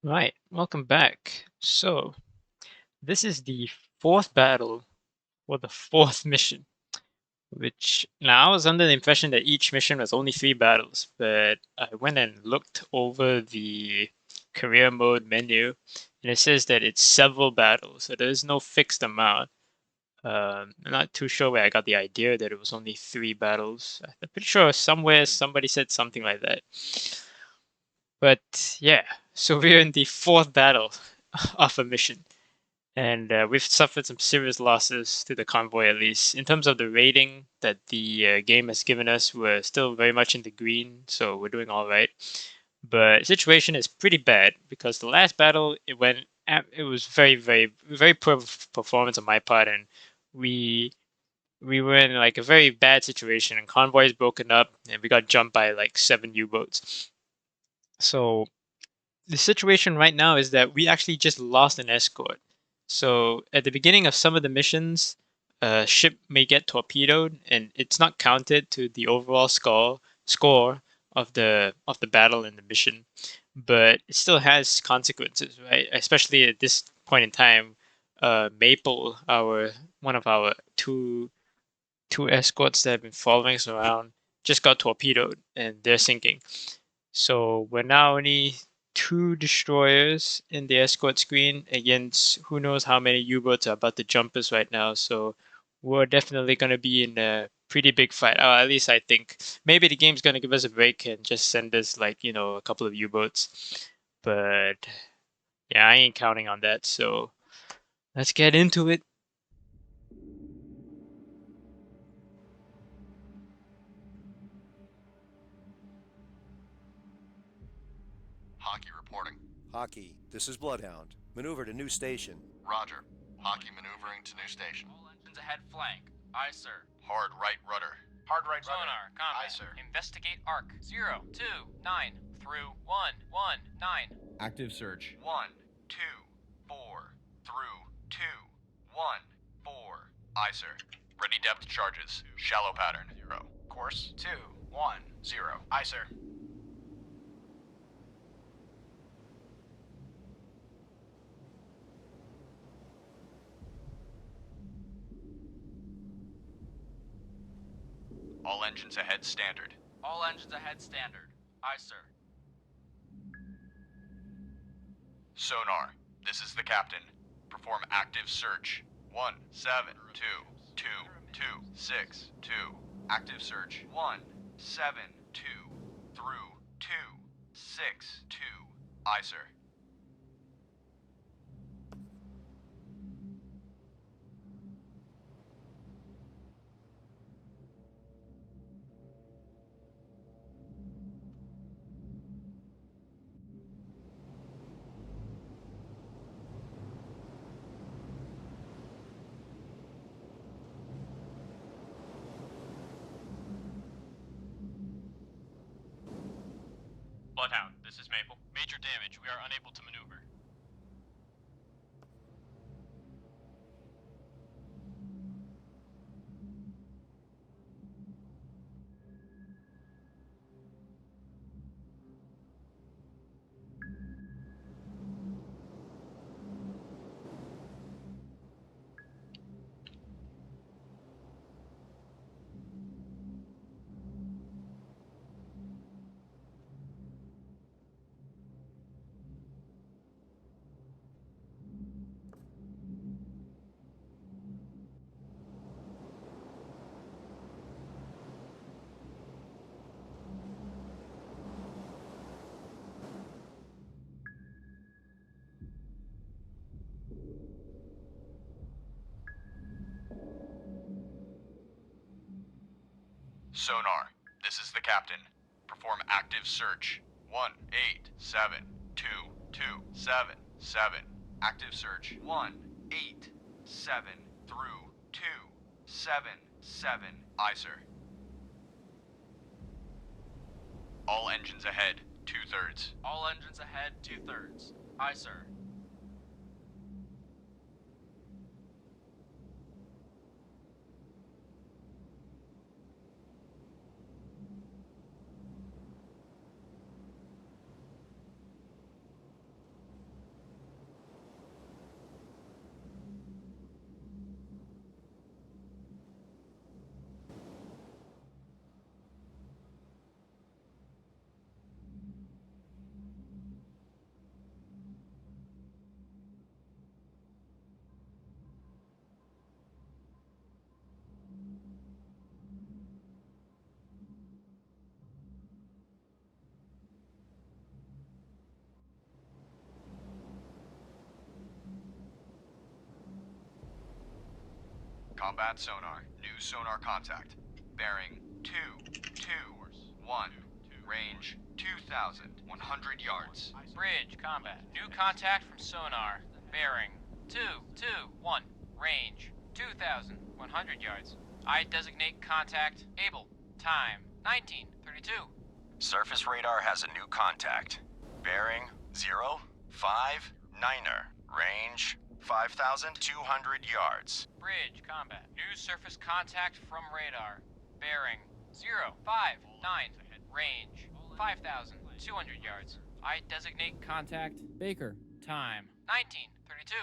Right, welcome back. So, this is the fourth battle for the fourth mission, which now I was under the impression that each mission was only three battles, but I went and looked over the career mode menu, and it says that it's several battles, so there's no fixed amount. I'm not too sure where I got the idea that it was only three battles. I'm pretty sure somewhere somebody said something like that. But yeah, so we're in the fourth battle of a mission. And we've suffered some serious losses to the convoy, at least. In terms of the rating that the game has given us, we're still very much in the green, so we're doing all right. But the situation is pretty bad because the last battle, it was very, very, very poor performance on my part, and we we were in like a very bad situation, and convoy is broken up, and we got jumped by like 7 U-boats. So the situation right now is that we actually just lost an escort. So at the beginning of some of the missions, a ship may get torpedoed, and it's not counted to the overall score of the battle and the mission, but it still has consequences, right? Especially at this point in time, Maple, our one of our two escorts that have been following us around, just got torpedoed, and they're sinking. So we're now only two destroyers in the escort screen against who knows how many U-boats are about to jump us right now. So we're definitely going to be in a pretty big fight. At least I think. Maybe the game's going to give us a break and just send us like, a couple of U-boats. But yeah, I ain't counting on that. So let's get into it. Hockey reporting. Hockey, this is Bloodhound. Maneuver to new station. Roger. Hockey maneuvering to new station. All engines ahead flank. Aye, sir. Hard right rudder. Hard right sonar. Combat. Aye, sir. Investigate arc. 0, 2, 9 through 1, 1, 9. Active search. 1, 2, 4, through 2, 1, 4. Aye, sir. Ready depth charges. Shallow pattern. 0. Course 2, 1, 0. Aye, sir. All engines ahead standard. All engines ahead standard. Aye, sir. Sonar. This is the captain. Perform active search. 1, 7, 2, 2, 2, 6, 2. Active search. 1, 7, 2, through 2, 6, 2. Aye, sir. Bloodhound, this is Maple. Major damage. We are unable to maneuver. Sonar. This is the captain. Perform active search. 1, 8, 7, 2, 2, 7, 7. Active search. 1, 8, 7, through 2, 7, 7. Aye, sir. All engines ahead. 2/3. All engines ahead 2/3. Aye, sir. Combat sonar. New sonar contact. Bearing 221. Range 2,100 yards. Bridge, combat. New contact from sonar. Bearing 221. Range 2,100 yards. I designate contact. Able. Time 1932. Surface radar has a new contact. Bearing 059er. Range 5,200 yards. Bridge, combat. New surface contact from radar. Bearing 059. Range 5,200 yards. I designate contact. Baker. Time 1932.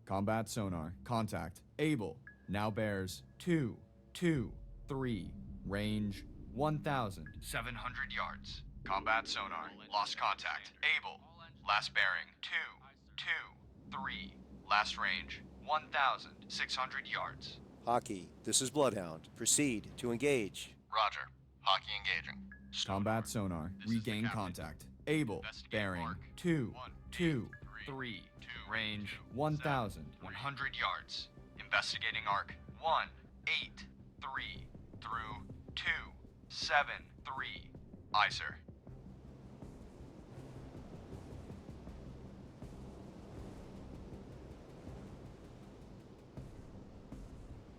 Combat sonar. Contact. Able. Now bears 223. Range 1,700 yards. Combat sonar. Lost contact. Able. Last bearing 223. Last range 1,600 yards. Hockey, this is Bloodhound. Proceed to engage. Roger. Hockey engaging. Combat sonar. This is the Regain captain. contact. Able. Investigate Bearing mark. 223. Range 1,100 yards. Investigating arc 183 through 273. Aye, sir.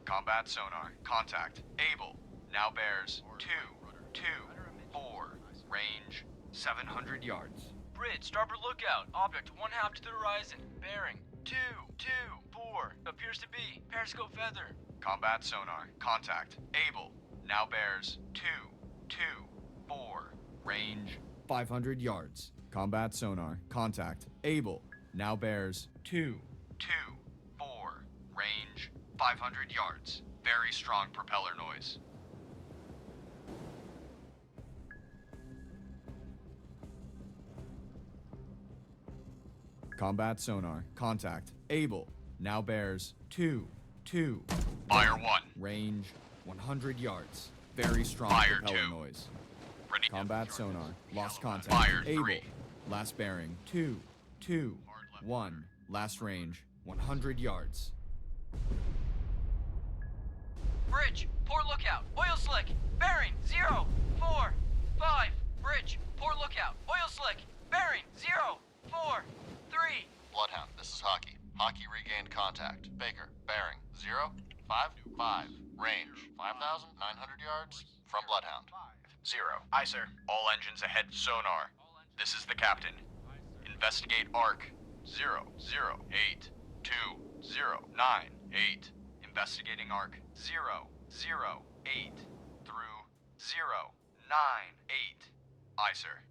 Combat sonar. Contact. Able. Now bears 224. Range 700 yards. Bridge, starboard lookout. Object 1/2 to the horizon. Bearing 224. Appears to be periscope feather. Combat sonar. Contact. Able. Now bears 224. Range 500 yards. Combat sonar. Contact. Able. Now bears 224. Range 500 yards. Very strong propeller noise. Combat sonar. Contact. Able. Now bears 2. Fire 1. Range 100 yards. Very strong Fire propeller 2. noise. Ready. Combat sonar. Lost contact. Fire Able. 3. Last bearing 2. Last range 100 yards. Bridge, port lookout. Oil slick. Bearing 045. Bridge, port lookout. Oil slick. Bearing 043. Bloodhound, this is Hockey. Hockey regained contact. Baker, bearing 055. Range 5,900 yards from Bloodhound. 0. Aye, sir. All engines ahead sonar. This is the captain. Investigate arc 0082098. Investigating arc 008 through 098. Aye, sir.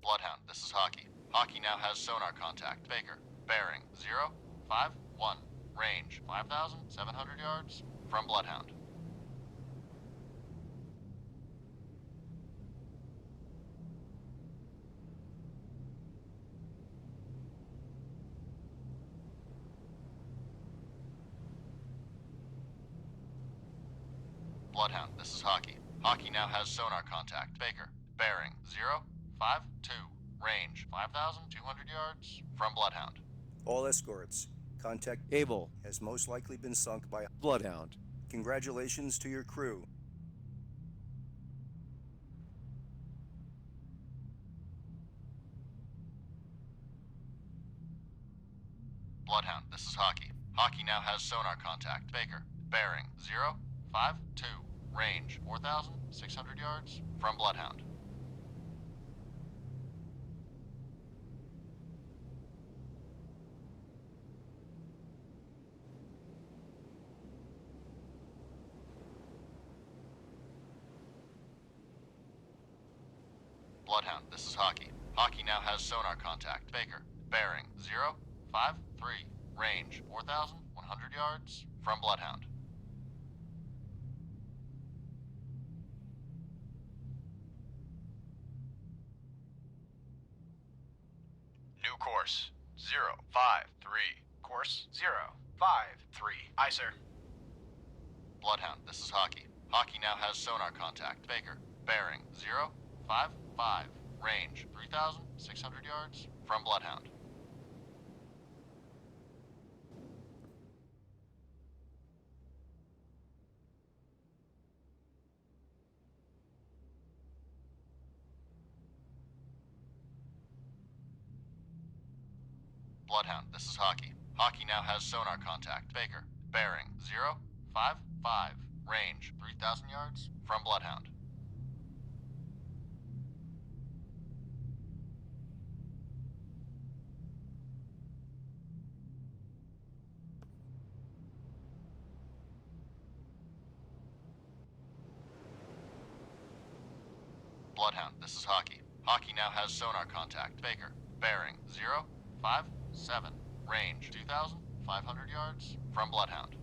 Bloodhound, this is Hockey. Hockey now has sonar contact. Baker, bearing 051. Range 5,700 yards from Bloodhound. Bloodhound, this is Hockey. Hockey now has sonar contact. Baker, bearing 052. Range 5,200 yards from Bloodhound. All escorts, contact Able has most likely been sunk by Bloodhound. Congratulations to your crew. Bloodhound, this is Hockey. Hockey now has sonar contact. Baker, bearing 052. Range 4,600 yards from Bloodhound. Bloodhound, this is Hockey. Hockey now has sonar contact. Baker, bearing 053. Range 4,100 yards from Bloodhound. New course 053. Course 053. Aye, sir. Bloodhound, this is Hockey. Hockey now has sonar contact. Baker, bearing 055. Range 3,600 yards from Bloodhound. Bloodhound, this is Hockey. Hockey now has sonar contact. Baker, bearing 055, range 3,000 yards from Bloodhound. Bloodhound, this is Hockey. Hockey now has sonar contact. Baker, bearing 057, range 2,500 yards from Bloodhound.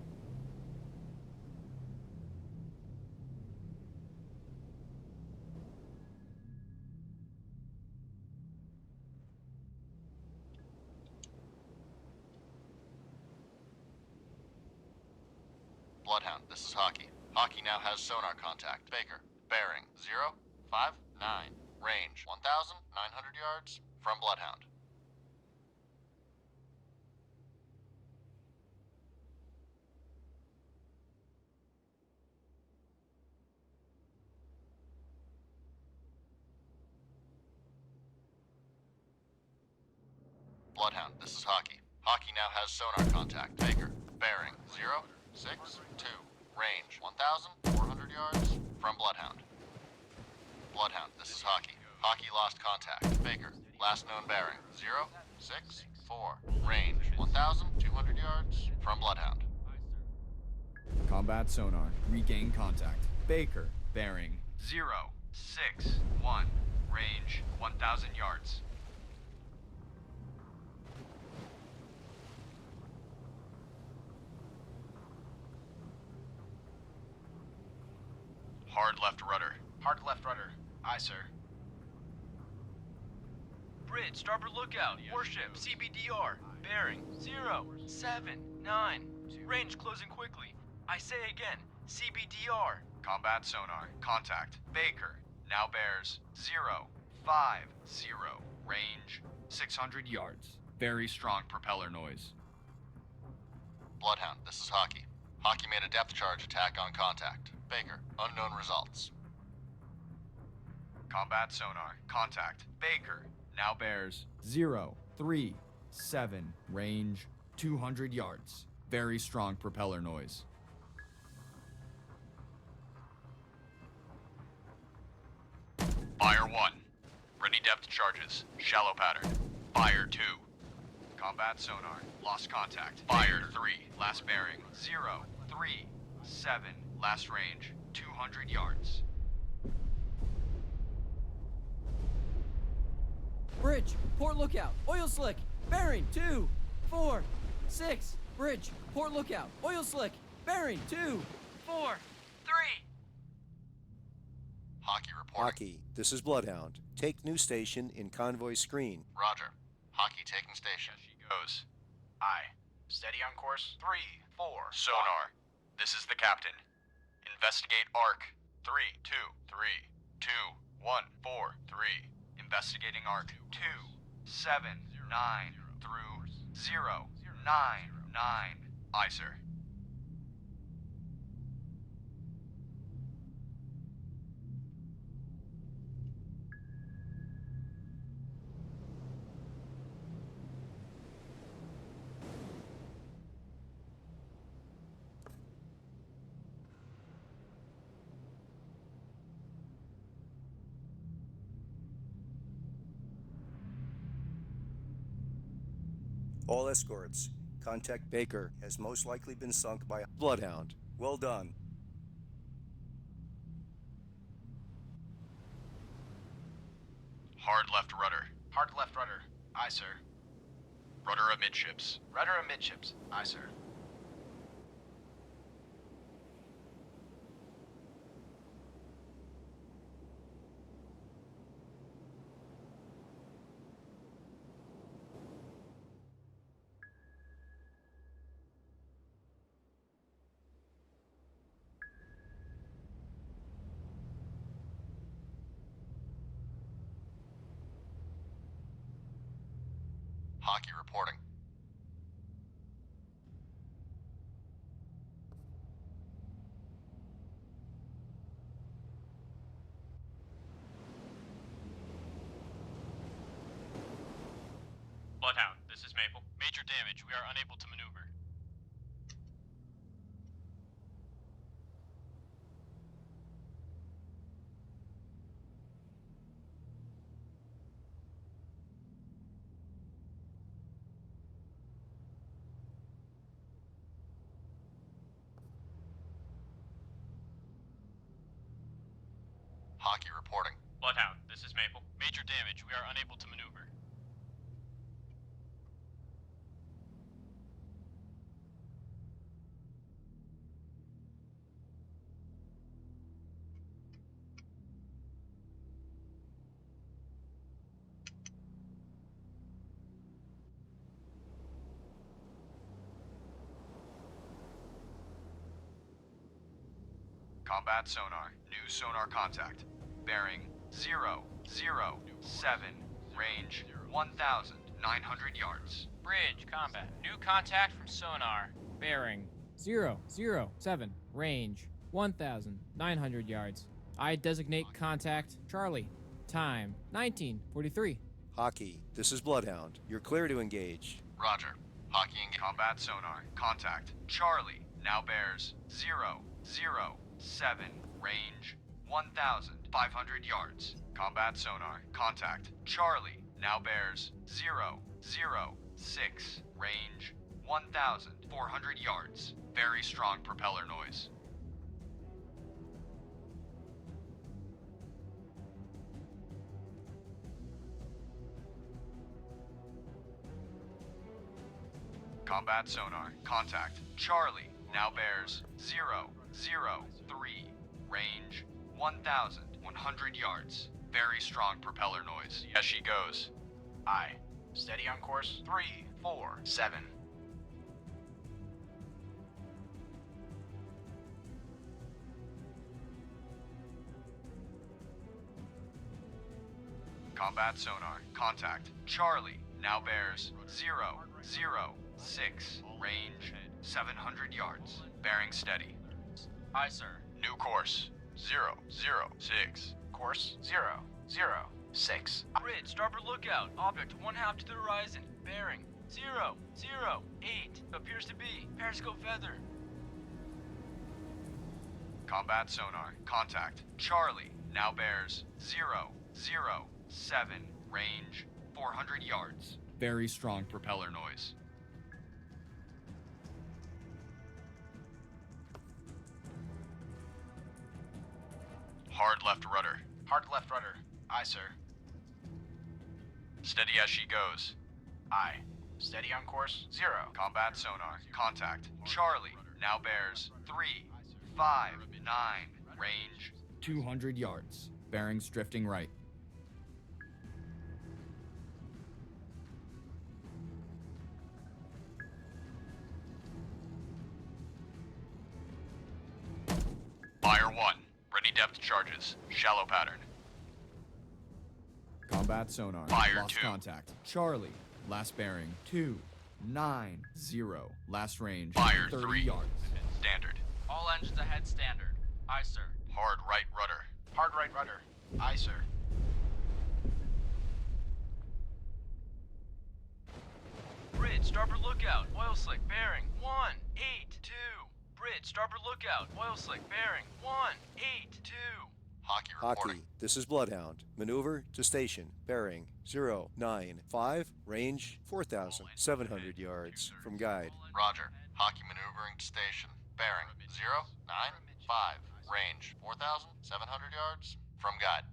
Bloodhound, this is Hockey. Hockey now has sonar contact. Baker, bearing 059, range 1,900 yards from Bloodhound. Bloodhound, this is Hockey. Hockey now has sonar contact. Baker, bearing 062, range 1,400 yards from Bloodhound. Bloodhound, this is Hockey. Hockey lost contact. Baker, last known bearing 064, range 1,200 yards from Bloodhound. Combat sonar. Regain contact. Baker, bearing 061, range 1,000 yards. Hard left rudder. Hard left rudder. Aye, sir. Bridge, starboard lookout. Warship, CBDR. Bearing 079. Range closing quickly. I say again, CBDR. Combat sonar. Contact. Baker. Now bears 050. Range 600 yards. very strong propeller noise. Bloodhound, this is Hockey. Hockey made a depth charge attack on contact. Baker, unknown results. Combat sonar. Contact. Baker. Now bears 037, range 200 yards. Very strong propeller noise. Fire 1. Ready depth charges. Shallow pattern. Fire 2. Combat sonar. Lost contact. Fire 3. Last bearing. 037. Last range. 200 yards. Bridge, port lookout, oil slick, bearing 2, 4, 6. Bridge, port lookout, oil slick, bearing 2, 4, 3. Hockey reporting. Hockey, this is Bloodhound. Take new station in convoy screen. Roger. Hockey taking station. She goes. Aye. Steady on course. 3, 4. Sonar. This is the captain. Investigate arc. 3, 2, 3, 2, 1, 4, 3. Investigating arc. 2, 7, 9 through 0, 9, 9. Aye, sir. All escorts, contact Baker has most likely been sunk by a Bloodhound. Well done. Hard left rudder. Hard left rudder. Aye, sir. Rudder amidships. Rudder amidships. Aye, sir. Hockey reporting. Bloodhound, this is Maple. damage. We are unable to maneuver. Hockey reporting. Bloodhound, this is Maple. Major damage. We are unable to maneuver. Combat sonar. New sonar contact. Bearing 007. Range 1,900 yards. Bridge, combat. New contact from sonar. Bearing 007. Range 1,900 yards. I designate contact Charlie. Time 1943. Hockey, this is Bloodhound. You're clear to engage. Roger. Hockey and combat sonar. Contact. Charlie now bears 007. Range 1,500 yards. Combat sonar. Contact. Charlie now bears 006. Range 1,400 yards. Very strong propeller noise. Combat sonar. Contact. Charlie now bears 003. Range 1,100 yards. Very strong propeller noise. Yes, she goes. Aye. Steady on course 347. Combat sonar. Contact. Charlie now bears 006. Range 700 yards. Bearing steady. Aye, sir. New course 006. Course 006. Bridge, starboard lookout. Object 1/2 to the horizon. Bearing 008. Appears to be periscope feather. Combat sonar. Contact. Charlie now bears 007. Range 400 yards. Very strong Propeller noise. Hard left rudder. Hard left rudder. Aye, sir. Steady as she goes. Aye. Steady on course 0. Combat sonar. Contact. Charlie now bears 359. Range 200 yards. Bearings drifting right. Fire 1. Ready depth charges. Shallow pattern. Combat sonar. Fire Lost 2. contact. Charlie. Last bearing 290. Last range Fire 30 3. yards. Standard. All engines ahead standard. Aye, sir. Hard right rudder. Hard right rudder. Aye, sir. Bridge, starboard lookout. Oil slick. Bearing 182. Bridge, starboard lookout. Oil slick. Bearing 182. Hockey reporting. Hockey, this is Bloodhound. Maneuver to station. Bearing 095. Range 4,700 yards. From guide. Roger. Hockey maneuvering to station. Bearing 095. Range 4,700 yards. From guide.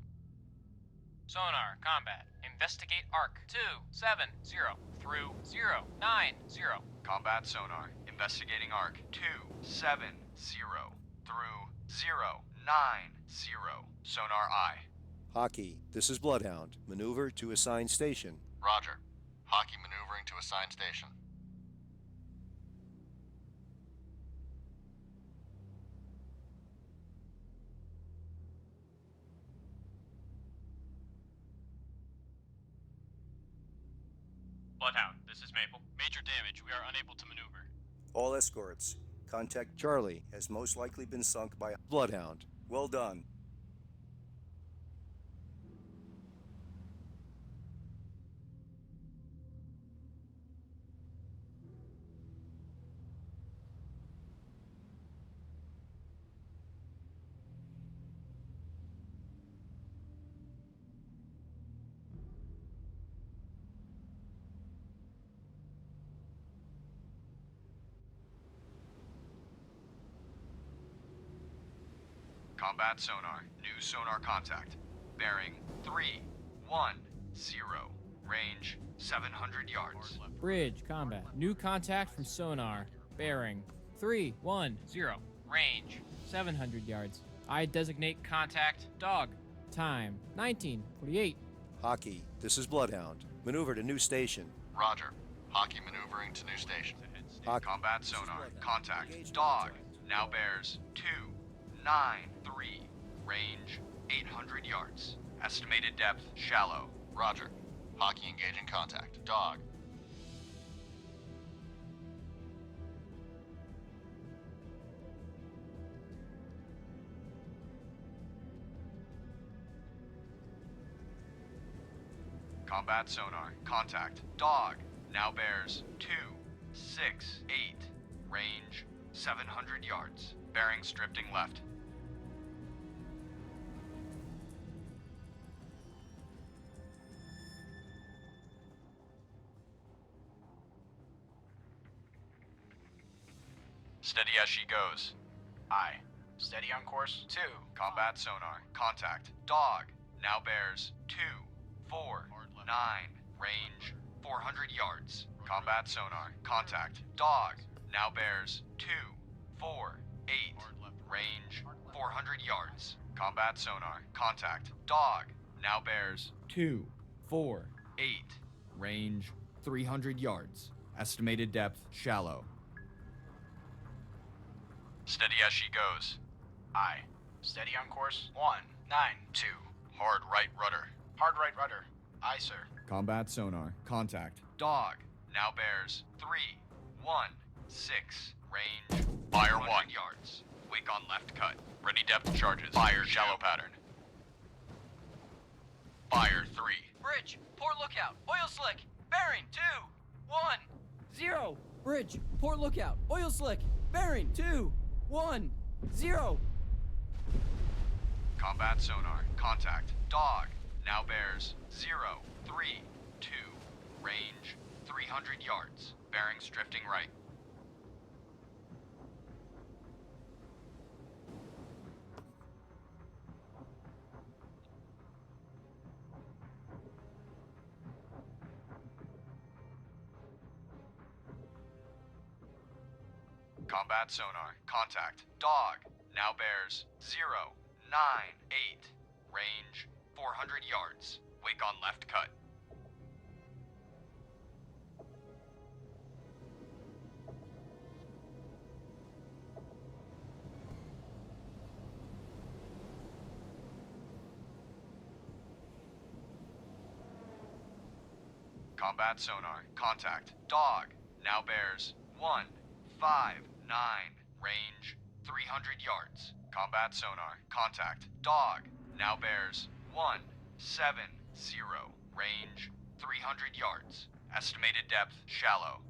Sonar, combat. Investigate arc 270 through 090. Combat sonar. Investigating arc 270 through 090. Sonar eye. Hockey, this is Bloodhound. Maneuver to assigned station. Roger. Hockey maneuvering to assigned station. Bloodhound, this is Maple. Major damage. We are unable to maneuver. All escorts. Contact Charlie has most likely been sunk by Bloodhound. Well done. Combat sonar. New sonar contact. Bearing 310. Range 700 yards. Bridge, combat. New contact from sonar. Bearing 310. Range. 700 yards. I designate contact dog. Time 19:48. Hockey, this is Bloodhound. Maneuver to new station. Roger. Hockey maneuvering to new station. Hockey. Combat sonar. Contact. Dog. Now bears 293. Range 800 yards. Estimated depth shallow. Roger. Hockey engaging contact. Dog. Combat sonar. Contact. Dog. Now bears 268. Range 700 yards. Bearings drifting left. Steady as she goes. Aye. Steady on course 2. Combat sonar. Contact. Dog. Now bears 249. Range 400 yards. Combat sonar. Contact. Dog. Now bears 248. Range 400 yards. Combat sonar. Contact. Dog. Now bears 2, 4, 8. range 300 yards. Estimated depth shallow. Steady as she goes. Aye. Steady on course 192. Hard right rudder. Hard right rudder. Aye, sir. Combat sonar. Contact. Dog. Now bears 316. Range. Fire 1 yards. Wake on left cut. Ready depth charges. Fire shallow pattern. Fire 3. Bridge. Port lookout. Oil slick. Bearing 210. Bridge, port lookout. Oil slick. Bearing 210. Combat sonar. Contact. Dog. Now bears 032. Range 300 yards. Bearings drifting right. Combat sonar. Contact. Dog. Now bears 098. Range 400 yards. Wake on left cut. Combat sonar. Contact. Dog. Now bears 159. Range 300 yards. Combat sonar. Contact. Dog. Now bears 170. Range 300 yards. Estimated depth shallow.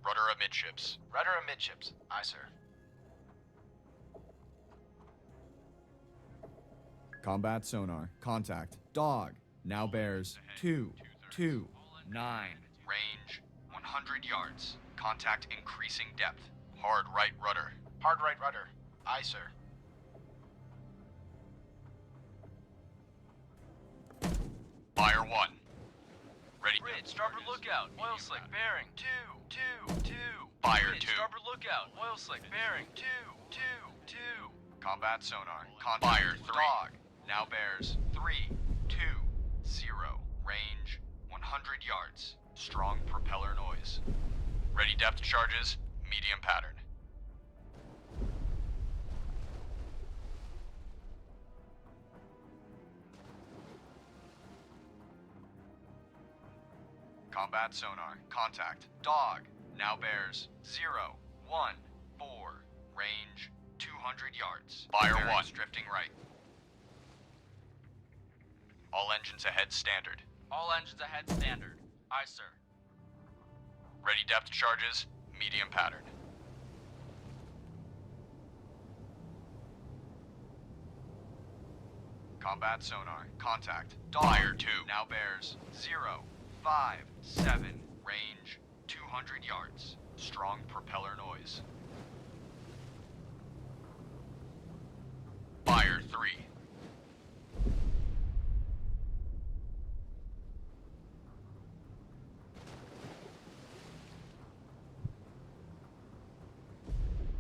Rudder amidships. Rudder amidships. Aye, sir. Combat sonar. Contact. Dog. Now bears 229. Range 100 yards. Contact increasing depth. Hard right rudder. Hard right rudder. Aye, sir. Fire 1. Ready. Bridge, starboard lookout. Oil slick bearing 222. Fire Bridge, 2. starboard lookout. Oil slick bearing 222. Combat sonar. Contact. Fire 3. Dog. Now bears 320. Range 100 yards. Strong propeller noise. Ready depth charges. Medium pattern. Combat sonar. Contact. Dog. Now bears 014. Range 200 yards. Fire 1. Drifting right. All engines ahead standard. All engines ahead standard. Aye, sir. Ready depth charges. Medium pattern. Combat sonar. Contact. Dog. Fire 2. Now bears 057. Range 200 yards. Strong propeller noise. Fire 3.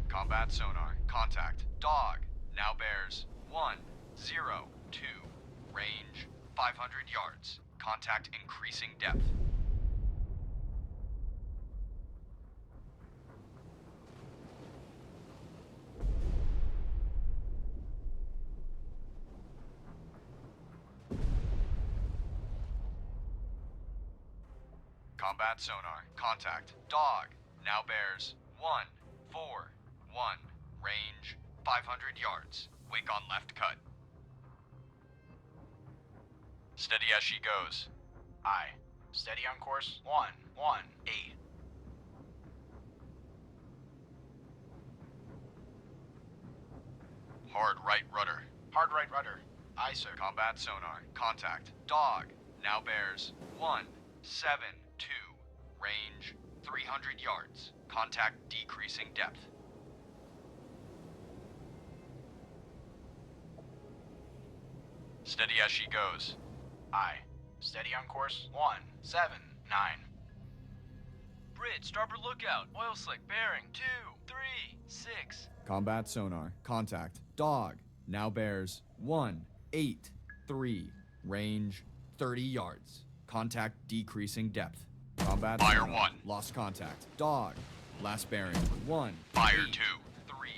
Combat sonar. Contact. Dog. Now bears 102. Range 500 yards. Contact increasing depth. Combat sonar. Contact. Dog. Now bears 141. Range 500 yards. Wake on left cut. Steady as she goes. Aye. Steady on course 118. Hard right rudder. Hard right rudder. Aye, sir. Combat sonar. Contact. Dog. Now bears 172. Range 300 yards. Contact decreasing depth. Steady as she goes. Aye. Steady on course 179. Bridge, starboard lookout. Oil slick bearing 236. Combat sonar. Contact. Dog. Now bears 183. Range 30 yards. Contact decreasing depth. Combat Fire sonar. 1. Lost contact. Dog. Last bearing 1. Fire 2. 3.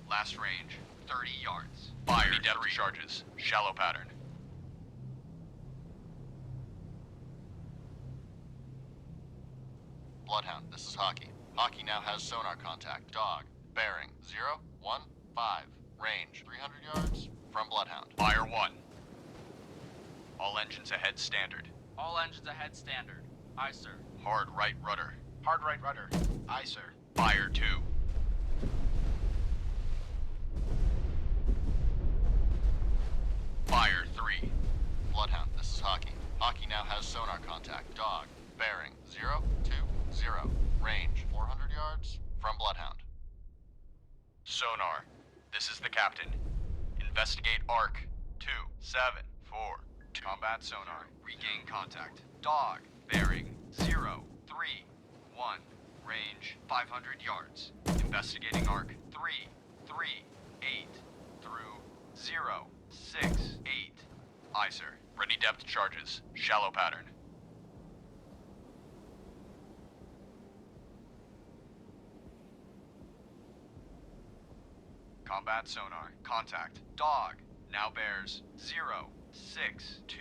Last range 30 yards. Fire depth charges. Shallow pattern. Bloodhound, this is Hockey. Hockey now has sonar contact. Dog. Bearing 015. Range 300 yards from Bloodhound. Fire 1. All engines ahead standard. All engines ahead standard. Aye, sir. Hard right rudder. Hard right rudder. Aye, sir. Fire 2. Fire 3. Bloodhound, this is Hockey. Hockey now has sonar contact. Dog. Bearing 020. Range 400 yards from Bloodhound. Sonar. This is the captain. Investigate ARC 274. Combat sonar. Regain contact. Dog. Bearing 031. Range 500 yards. Investigating ARC 338 through 068. Aye, sir. Ready depth charges. Shallow pattern. Combat sonar. Contact. Dog. Now bears 062.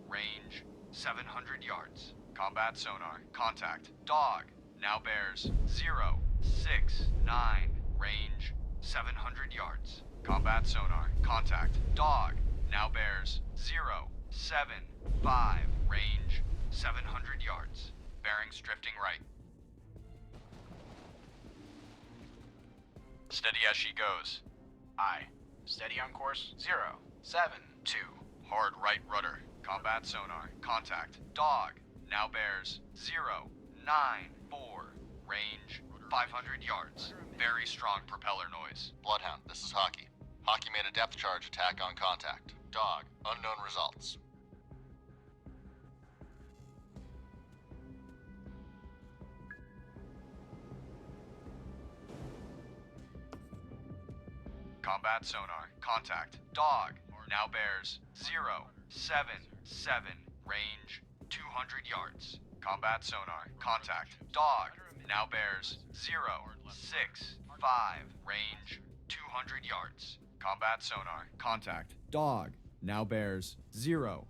Range 700 yards. Combat sonar. Contact. Dog. Now bears 069. Range 700 yards. Combat sonar. Contact. Dog. Now bears 075. Range 700 yards. Bearings drifting right. Steady as she goes. Aye. Steady on course 072. Hard right rudder. Combat sonar. Contact. Dog. Now bears 094. Range 500 yards. Very strong propeller noise. Bloodhound, this is Hockey. Hockey made a depth charge attack on contact. Dog. Unknown results. Combat sonar. Contact. Dog. Now bears 077. Range 200 yards. Combat sonar. Contact. Dog. Now bears 065. Range 200 yards. Combat sonar. Contact. Dog. Now bears 050.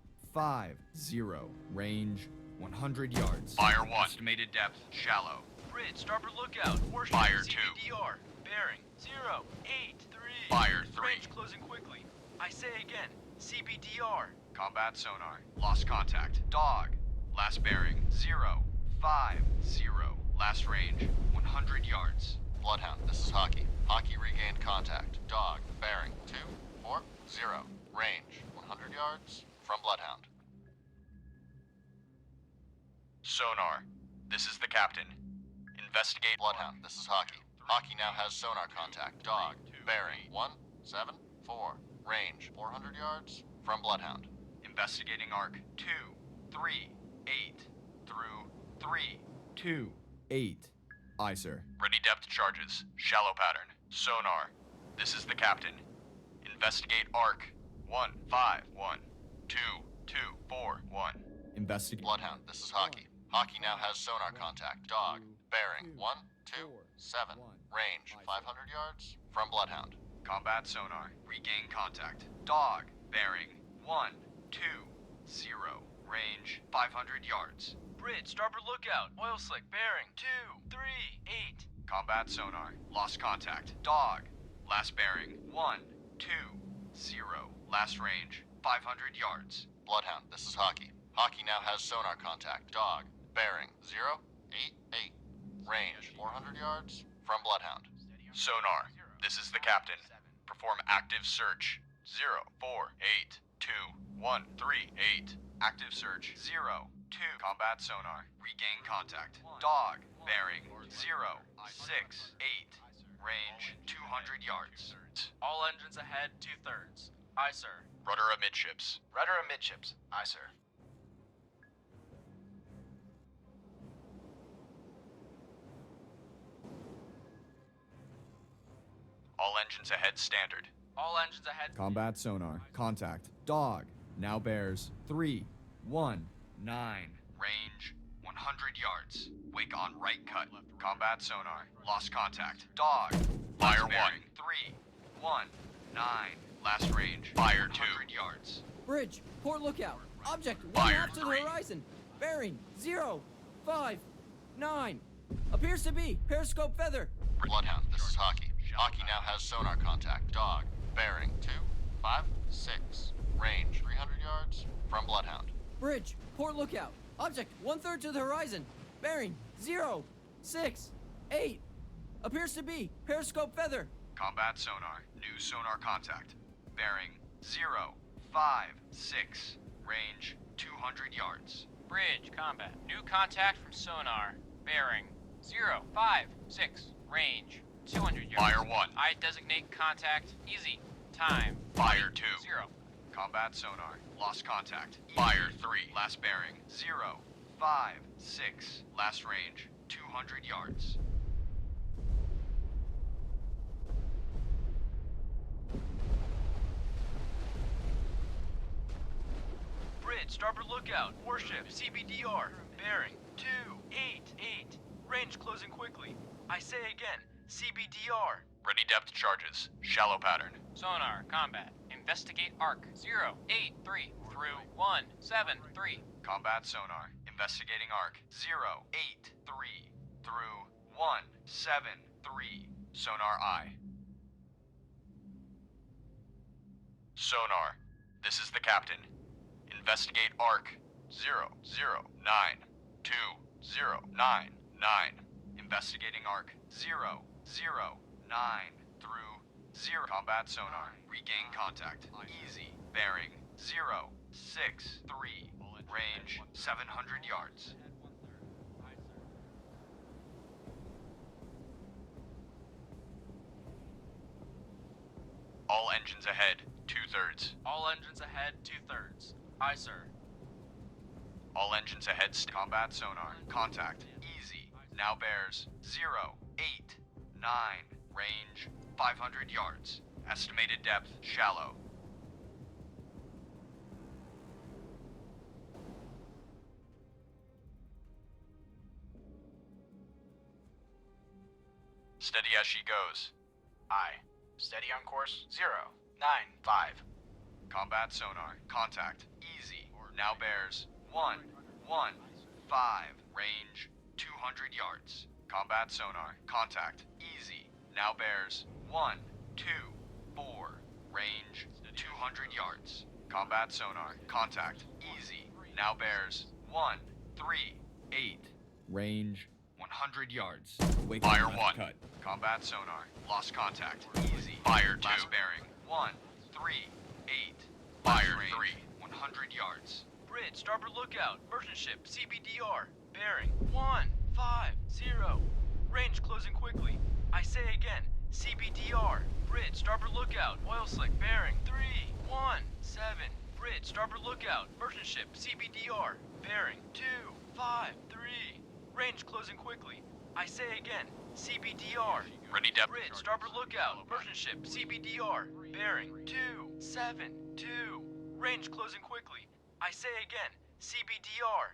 Range 100 yards. Fire 1. Estimated depth. Shallow. Bridge, starboard lookout. Warship Fire 2. CBDR. Bearing 083. Fire 3. Range closing quickly. I say again, CBDR. Combat sonar. Lost contact. Dog. Last bearing 050. Last range 100 yards. Bloodhound, this is Hockey. Hockey regained contact. Dog. Bearing 240. Range 100 yards from Bloodhound. Sonar. This is the captain. Investigate. Bloodhound, this is Hockey. Hockey now has sonar contact. Dog, bearing 174, range 400 yards from Bloodhound. Investigating arc 2, 3, 8 through 3. 2, 8. Aye, sir. Ready depth charges. Shallow pattern. Sonar. This is the captain. Investigate arc 1, 5, 1, 2, 2, 4, 1. Investigate. Bloodhound, this is Hockey. Hockey now has sonar contact. Dog, bearing 127, range 500 yards from Bloodhound. Combat sonar. Regain contact. Dog. Bearing 1, 2, 0. Range 500 yards. Bridge, starboard lookout. Oil slick, bearing 2, 3, 8. Combat sonar. Lost contact. Dog. Last bearing 1, 2, 0. Last range 500 yards. Bloodhound, this is Hockey. Hockey now has sonar contact. Dog, bearing 088, range 400 yards from Bloodhound. Sonar. This is the captain. Perform active search. 0482138. Active search 0, 2. Combat sonar. Regain contact. Dog. Bearing 068. Range 200 yards. All engines ahead, 2/3. Aye, sir. Rudder amidships. Rudder amidships. Aye, sir. All engines ahead standard. All engines ahead. Combat sonar. Contact. Dog. Now bears 3, 1, 9. Range 100 yards. Wake on right cut. Combat sonar. Lost contact. Dog. Fire 1. 3, 1, 9. Last range. Fire 200 yards. Bridge, port lookout. Object one Fire half to the 3. horizon. Bearing 0, 5, 9. Appears to be periscope feather. Bloodhound, this is Hockey. Hockey now has sonar contact. Dog, bearing 256, range 300 yards from Bloodhound. Bridge, port lookout. Object 1/3 to the horizon. Bearing 0, 6, 8. Appears to be periscope feather. Combat sonar. New sonar contact. Bearing 0, 5, 6. Range 200 yards. Bridge, combat. New contact from sonar. Bearing 0, 5, 6. Range 200 yards. Fire 1. I designate contact. Easy. Time. Fire 2. 0. Combat sonar. Lost contact. Fire 3. Last bearing 0, 5, 6. Last range 200 yards. Bridge, starboard lookout. Warship, CBDR. Bearing 288. Range closing quickly. I say again, CBDR. Ready depth charges. Shallow pattern. Sonar, combat. Investigate arc. 083 through 173. Combat sonar. Investigating arc. 083 through 173. Sonar eye. Sonar. This is the captain. Investigate arc. 0092999. Investigating arc. 009 through 0. Combat sonar. Regain contact. Easy. Bearing 063. Range 700 yards. All engines ahead. 2/3. All engines ahead, 2/3. Aye, sir. All engines ahead. Combat sonar. Contact. Easy. Now bears 089. Range 500 yards. Estimated depth shallow. Steady as she goes. Aye. Steady on course 095. Combat sonar. Contact. Easy. Now bears 115. Range 200 yards. Combat sonar. Contact. Easy. Now bears 124. Range 200 yards. Combat sonar. Contact. Easy. Now bears 138. Range 100 yards. Wake Fire on left 1. cut. Combat sonar. Lost contact. Easy. Fire 2. Last bearing. 138. Fire 3. 100 yards. Bridge, starboard lookout. Merchant ship, CBDR. Bearing 150. Range closing quickly. I say again, CBDR. Bridge, starboard lookout. Oil slick, bearing 317. Bridge, starboard lookout. Merchant ship, CBDR. Bearing 253. Range closing quickly. I say again, CBDR. Ready, depth. Bridge, starboard lookout. Merchant ship, CBDR. Bearing 272. Range closing quickly. I say again, CBDR.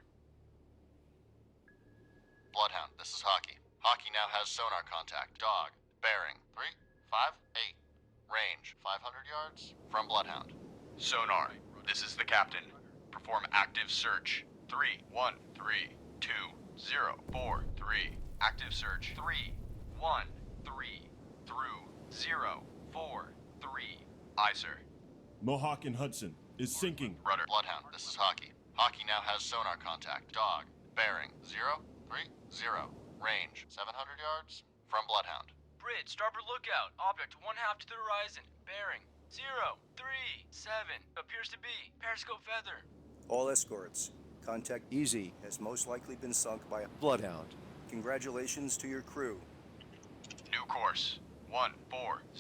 Bloodhound, this is Hockey. Hockey now has sonar contact. Dog, bearing 358. Range 500 yards from Bloodhound. Sonar, this is the captain. Perform active search. 3132043. Active search. 313 through 043. Aye, sir. Mohawk and Hudson is sinking. Rudder, Bloodhound, this is Hockey. Hockey now has sonar contact. Dog, bearing 030. Range 700 yards from Bloodhound. Bridge, starboard lookout. Object 1/2 to the horizon. Bearing 037. Appears to be periscope feather. All escorts. Contact Easy has most likely been sunk by a Bloodhound. Congratulations to your crew. New course. 14.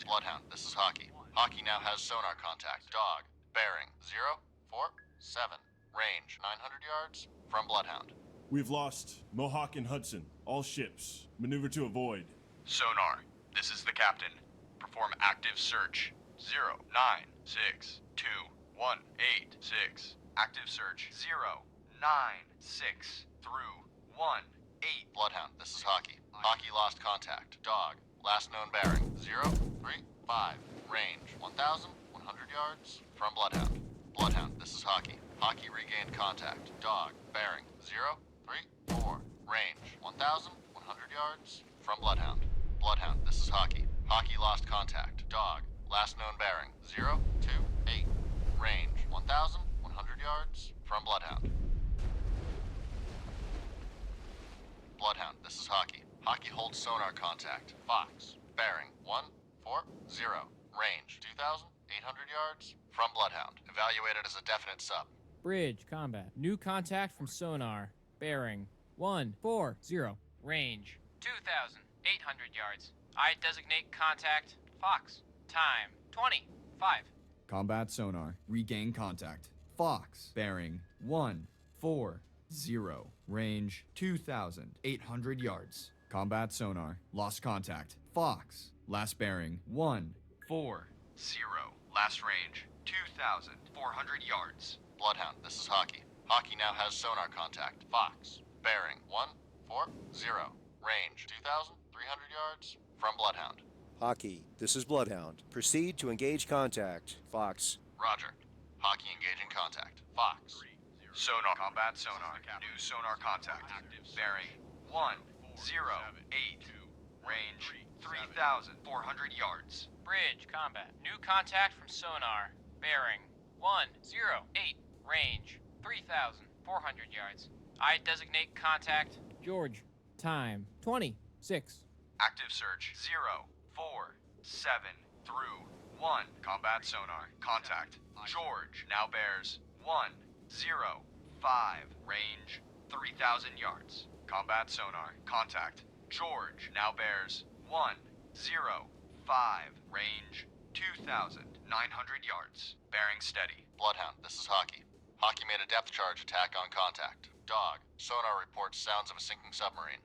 Bloodhound, this is Hockey. Hockey now has sonar contact. Dog, bearing 047. Range 900 yards from Bloodhound. We've lost Mohawk and Hudson. All ships. Maneuver to avoid. Sonar, this is the captain. Perform active search. 0962186. Active search. 096 through 18. Bloodhound, this is Hockey. Hockey lost contact. Dog, last known bearing 035. Range 1,100 yards from Bloodhound. Bloodhound, this is Hockey. Hockey regained contact. Dog, bearing 034. Range 1,100 yards from Bloodhound. Bloodhound, this is Hockey. Hockey lost contact. Dog, last known bearing 028. Range 1,100 yards from Bloodhound. Bloodhound, this is Hockey. Hockey holds sonar contact. Fox, bearing 140. Range 2,800 yards from Bloodhound. Evaluated as a definite sub. Bridge, combat. New contact from sonar. Bearing 140. Range 2,800 yards. I designate contact Fox. Time 25. Combat sonar. Regain contact. Fox. Bearing 140. Range 2,800 yards. Combat sonar. Lost contact. Fox. Last bearing 140. Last range. 2,400 yards. Bloodhound, this is Hockey. Hockey now has sonar contact. Fox. Bearing 140. Range 2,300 yards from Bloodhound. Hockey, this is Bloodhound. Proceed to engage contact. Fox. Roger. Hockey engaging contact. Fox. Sonar. Combat sonar. New sonar contact. Bearing 108. Range 3,400 yards. Bridge, combat. New contact from sonar. Bearing 108. Range 3,400 yards. I designate contact George. Time 26. Active search. 047 through 1. Combat sonar. Contact. George now bears 105. Range 3,000 yards. Combat sonar. Contact. George now bears 105. Range 2,900 yards. Bearing steady. Bloodhound, this is Hockey. Hockey made a depth charge attack on contact. Dog, sonar reports sounds of a sinking submarine.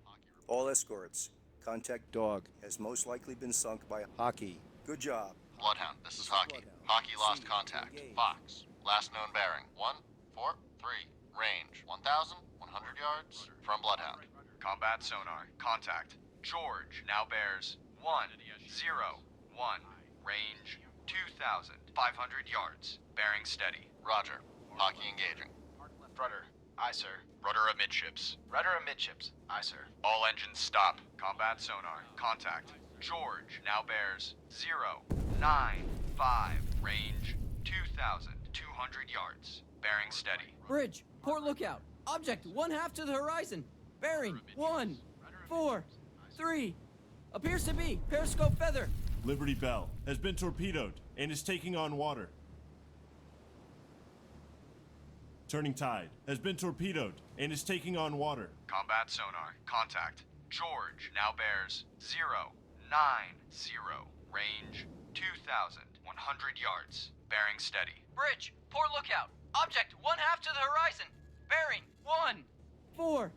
All escorts. Contact Dog has most likely been sunk by Hockey. Good job. Bloodhound, this is Hockey. Hockey lost contact. Fox, last known bearing 143. Range 1,100 yards from Bloodhound. Combat sonar. Contact. George now bears 101. Range 2,500 yards. Bearing steady. Roger. Hockey engaging. Rudder. Aye, sir. Rudder amidships. Rudder amidships. Aye, sir. All engines stop. Combat sonar. Contact. George now bears 095. Range 2,200 yards. Bearing steady. Bridge, port lookout. Object 1/2 to the horizon. Bearing 143. Appears to be periscope feather. Liberty Bell has been torpedoed and is taking on water. Turning Tide has been torpedoed and is taking on water. Combat sonar. Contact. George now bears 090. Range 2,100 yards. Bearing steady. Bridge, port lookout. Object 1/2 to the horizon. Bearing 140.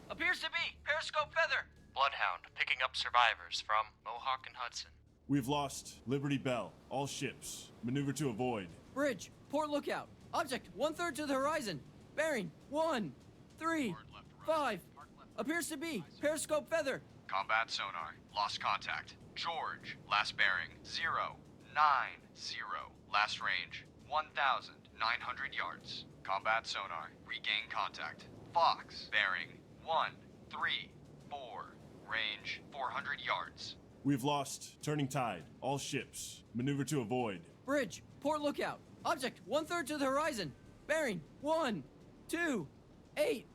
Appears to be periscope feather. Bloodhound picking up survivors from Mohawk and Hudson. We've lost Liberty Bell. All ships. Maneuver to avoid. Bridge, port lookout. Object 1/3 to the horizon. Bearing 135. Appears to be periscope feather. Combat sonar. Lost contact. George. Last bearing 090. Last range 1,900 yards. Combat sonar. Regain contact. Fox. Bearing 134. Range 400 yards. We've lost Turning Tide. All ships. Maneuver to avoid. Bridge, port lookout. Object 1/3 to the horizon. Bearing 128.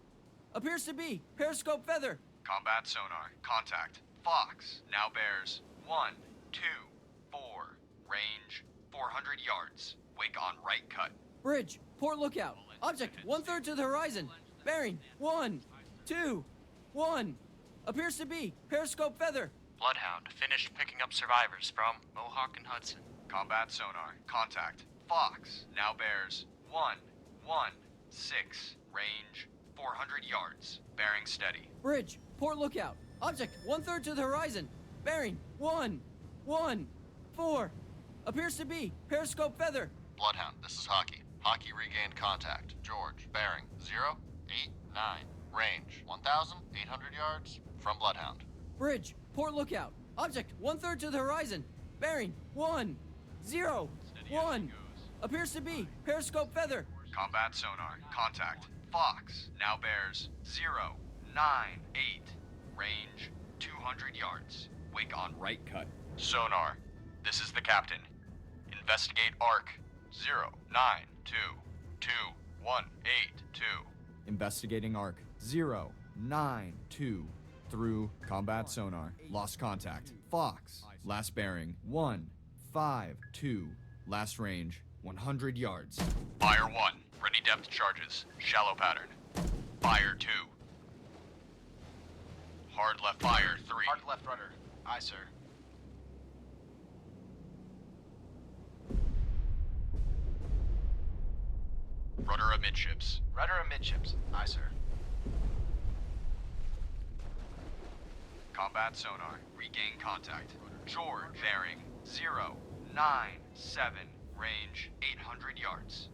Appears to be periscope feather. Combat sonar. Contact. Fox. Now bears 124. Range 400 yards. Wake on right cut. Bridge, port lookout. Object 1/3 to the horizon. Bearing 121. Appears to be periscope feather. Bloodhound finished picking up survivors from Mohawk and Hudson. Combat sonar. Contact. Fox. Now bears 116. Range 400 yards. Bearing steady. Bridge, port lookout. Object 1/3 to the horizon. Bearing 114. Appears to be periscope feather. Bloodhound, this is Hockey. Hockey regained contact. George, bearing 089. Range 1,800 yards from Bloodhound. Bridge, port lookout. Object 1/3 to the horizon. Bearing 101. Appears to be periscope feather. Combat sonar. Contact. Fox. Now bears 098. Range 200 yards. Wake on right cut. Sonar. This is the captain. Investigate arc 0922182. Investigating arc 092 through combat sonar. Lost contact. Fox. Last bearing 152. Last range 100 yards. Fire 1. Ready depth charges. Shallow pattern. Fire 2. Hard left fire 3. Hard left rudder. Aye, sir. Rudder amidships. Rudder amidships. Aye, sir. Combat sonar. Regain contact. George. Bearing 097. Range 800 yards.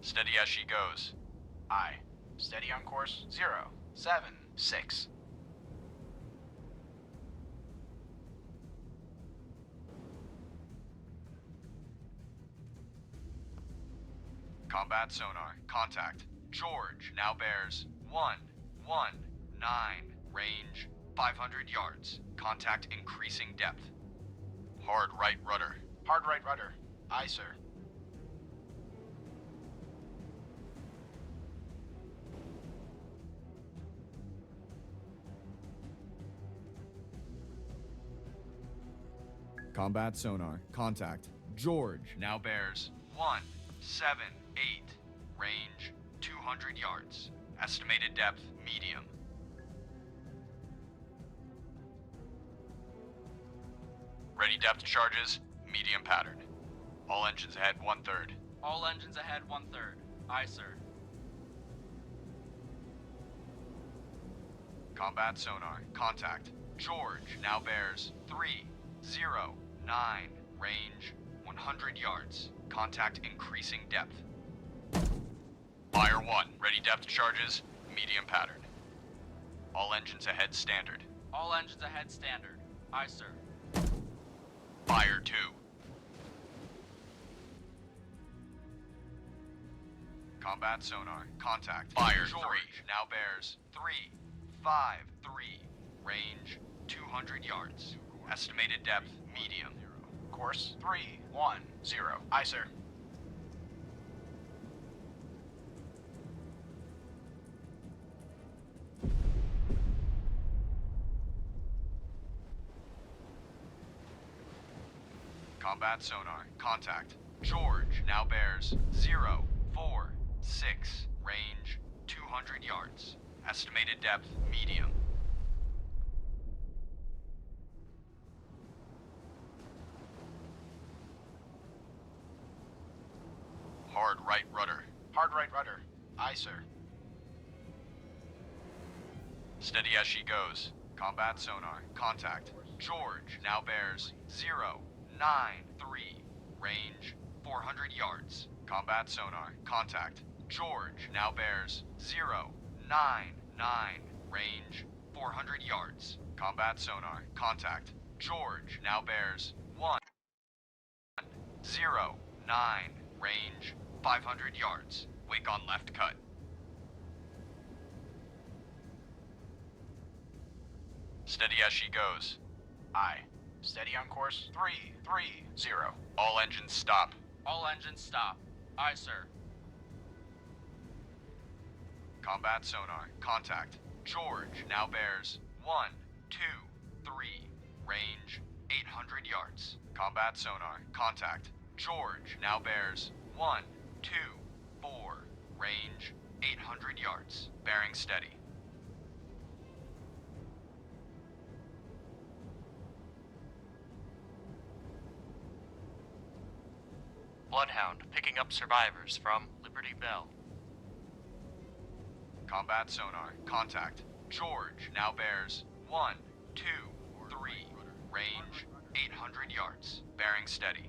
Steady as she goes. Aye. Steady on course 076. Combat sonar. Contact. George now bears 119. Range 500 yards. Contact increasing depth. Hard right rudder. Hard right rudder. Aye, sir. Combat sonar. Contact. George. Now bears 178. Range 200 yards. Estimated depth medium. Ready depth charges, medium pattern. All engines ahead 1/3. All engines ahead 1/3. Aye, sir. Combat sonar. Contact. George now bears 309. Range 100 yards. Contact increasing depth. Fire 1. Ready depth charges, medium pattern. All engines ahead standard. All engines ahead standard. Aye, sir. Fire 2. Combat sonar. Contact. Fire 3. Now bears 353. Range 200 yards. Estimated depth medium. Course 310. Aye, sir. Combat sonar. Contact. George now bears 046. Range 200 yards. Estimated depth, medium. Hard right rudder. Hard right rudder. Aye, sir. Steady as she goes. Combat sonar. Contact. George now bears 093. Range 400 yards. Combat sonar. Contact. George now bears 099. Range 400 yards. Combat sonar. Contact. George now bears 109. Range 500 yards. Wake on left cut. Steady as she goes. Aye. Steady on course 330. All engines stop. All engines stop. Aye, sir. Combat sonar. Contact. George now bears 123. Range 800 yards. Combat sonar. Contact. George now bears 124. Range 800 yards. Bearing steady. Bloodhound picking up survivors from Liberty Bell. Combat sonar. Contact. George now bears 123. Range 800 yards. Bearing steady.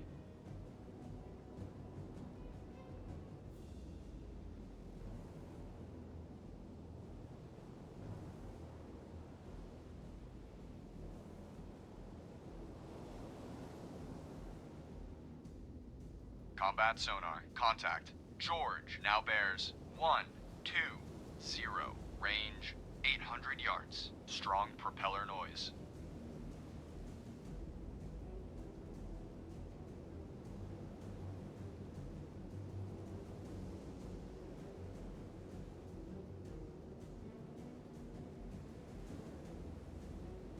Combat sonar. Contact. George now bears 120. Range 800 yards. Strong propeller noise.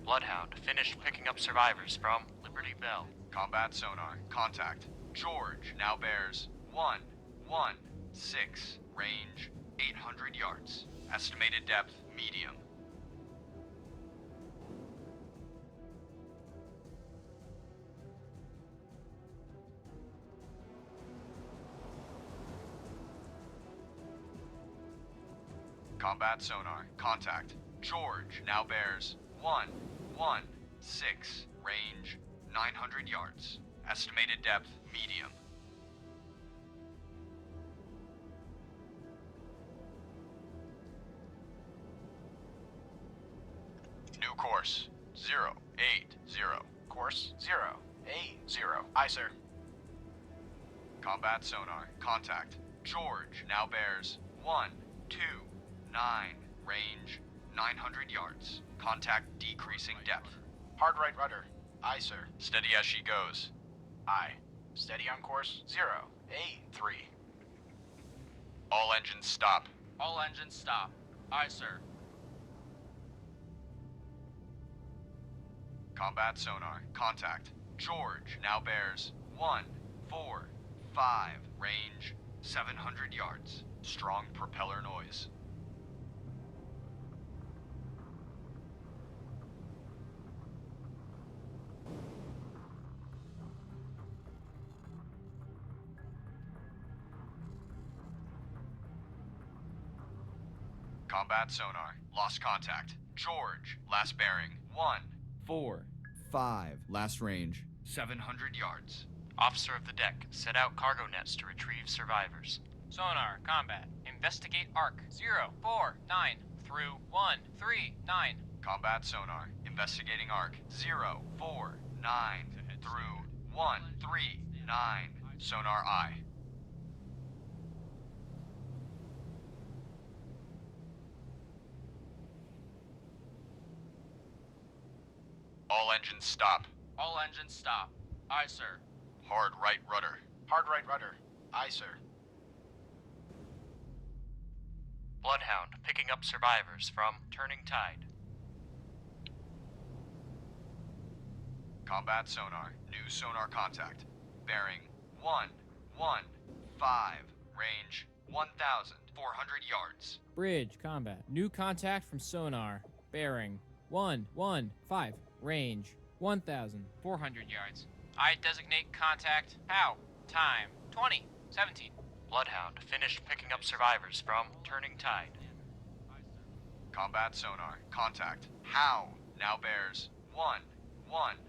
Bloodhound finished picking up survivors from Liberty Bell. Combat sonar. Contact. George now bears 116. Range 800 yards. Estimated depth, medium. Combat sonar. Contact. George now bears 116. Range 900 yards. Estimated depth, medium. New course, 080. Course 080. Aye, sir. Combat sonar. Contact. George now bears 129. Range 900 yards. Contact decreasing depth. Hard right rudder. Aye, sir. Steady as she goes. Aye. Steady on course 083. All engines stop. All engines stop. Aye, sir. Combat sonar. Contact. George now bears 145. Range 700 yards. Strong propeller noise. Combat sonar. Lost contact. George. Last bearing. 4, 5. Last range. 700 yards. Officer of the deck, set out cargo nets to retrieve survivors. Sonar, combat. Investigate arc 049 through 139. Combat sonar. Investigating arc 049 through 139. Sonar eye. All engines stop. All engines stop. Aye, sir. Hard right rudder. Hard right rudder. Aye, sir. Bloodhound picking up survivors from Turning Tide. Combat sonar. New sonar contact. Bearing 115. Range 1,400 yards. Bridge, combat. New contact from sonar. Bearing 115. Range 1,400 yards. I designate contact. How? Time 2017. Bloodhound finished picking up survivors from Turning Tide. Combat sonar. Contact. How? Now bears 114.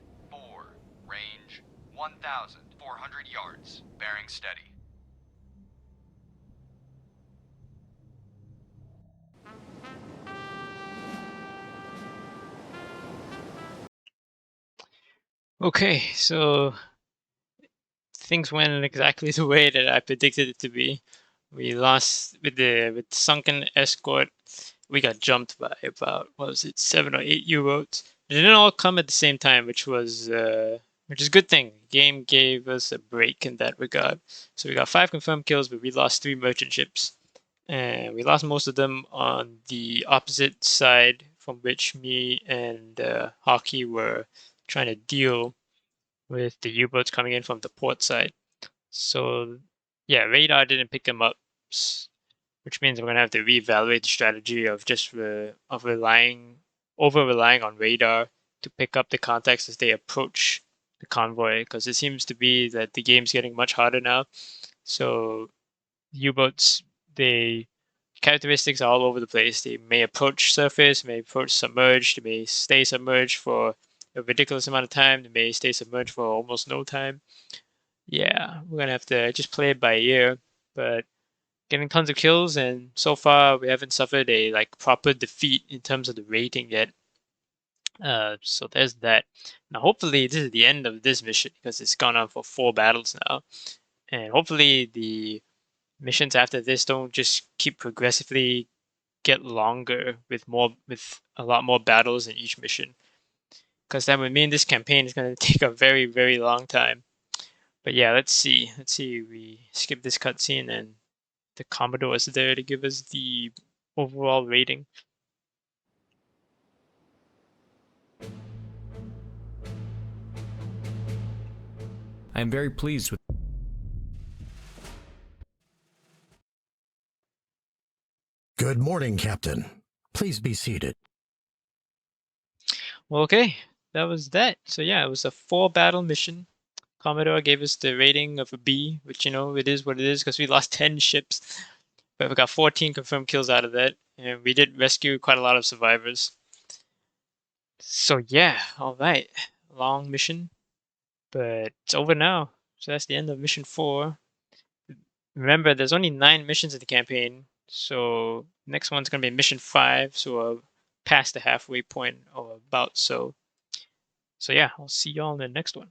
Range 1,400 yards. Bearing steady. Okay, so things went exactly the way that I predicted it to be. We lost with sunken escort. We got jumped by about, what was it, 7 or 8 U-boats. They didn't all come at the same time, which is a good thing. The game gave us a break in that regard. So we got 5 confirmed kills, but we lost 3 merchant ships. And we lost most of them on the opposite side from which me and Hockey were trying to deal with the U-boats coming in from the port side. So yeah, radar didn't pick them up, which means we're gonna have to reevaluate the strategy of just relying on radar to pick up the contacts as they approach the convoy, because it seems to be that the game's getting much harder now. So U-boats, they characteristics are all over the place. They may approach surface, may approach submerged, they may stay submerged for a ridiculous amount of time, they may stay submerged for almost no time. Yeah, we're gonna have to just play it by ear, but getting tons of kills, and so far we haven't suffered a proper defeat in terms of the rating yet. So there's that. Now hopefully this is the end of this mission, because it's gone on for 4 battles now, and hopefully the missions after this don't just keep progressively get longer with a lot more battles in each mission, because that would mean this campaign is going to take a very, very long time. But yeah, let's see. We skip this cutscene and the Commodore is there to give us the overall rating. I am very pleased with. Good morning, Captain. Please be seated. Well, okay, that was that. So yeah, it was a 4 battle mission. Commodore gave us the rating of a B, which, it is what it is, because we lost 10 ships. But we got 14 confirmed kills out of that, and we did rescue quite a lot of survivors. So yeah, alright. Long mission, but it's over now. So that's the end of mission 4. Remember, there's only 9 missions in the campaign, so next one's going to be mission 5, so we're past the halfway point, or about so. So yeah, I'll see y'all in the next one.